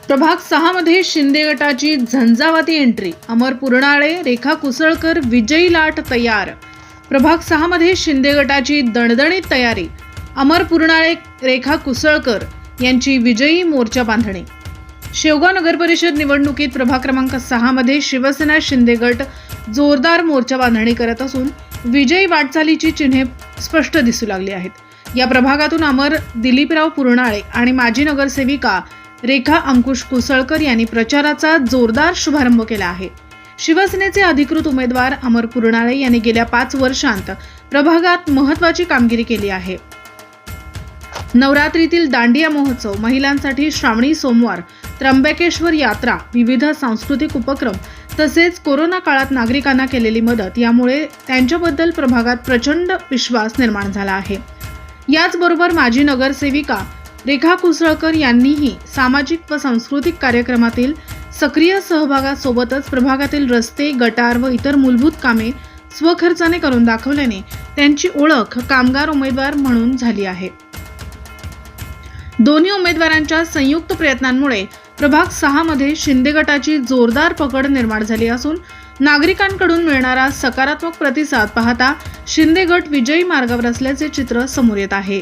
प्रभाग 6 मध्ये शिंदे गटाची झंझावाती एंट्री. अमर पुरणाळे, रेखा कुसळकर विजयी लाट तयार. प्रभाग 6 मध्ये शिंदे गटाची दणदणीत तयारी. अमर पुरणाळे, रेखा कुसळकर यांची विजयी मोर्चा बांधणी. शेवगाव नगर परिषद निवडणुकीत प्रभाग क्रमांक 6 मध्ये शिवसेना शिंदे गट जोरदार मोर्चा बांधणी करत असून विजयी वाटचालीची चिन्हे स्पष्ट दिसू लागली आहेत. या प्रभागातून अमर दिलीपराव पुरणाळे आणि माजी नगरसेविका रेखा अंकुश कुसळकर यांनी प्रचाराचा जोरदार शुभारंभ केला आहे. शिवसेनेचे अधिकृत उमेदवार अमर पुरणाळे यांनी गेल्या 5 वर्षांत प्रभागात महत्त्वाची कामगिरी केली आहे. नवरात्रीतील दांडिया महोत्सव, महिलांसाठी श्रावणी सोमवार, त्र्यंबकेश्वर यात्रा, विविध सांस्कृतिक उपक्रम तसेच कोरोना काळात नागरिकांना केलेली मदत यामुळे त्यांच्याबद्दल प्रभागात प्रचंड विश्वास निर्माण झाला आहे. याचबरोबर माजी नगरसेविका रेखा कुसळकर यांनीही सामाजिक व सांस्कृतिक कार्यक्रमातील सक्रिय सहभागासोबतच प्रभागातील रस्ते, गटार व इतर मूलभूत कामे स्वखर्चाने करून दाखवल्याने त्यांची ओळख कामगार उमेदवार म्हणून झाली आहे. दोन्ही उमेदवारांच्या संयुक्त प्रयत्नांमुळे प्रभाग 6 मध्ये शिंदे गटाची जोरदार पकड निर्माण झाली असून नागरिकांकडून मिळणारा सकारात्मक प्रतिसाद पाहता शिंदे गट विजयी मार्गावर असल्याचे चित्र समोर येत आहे.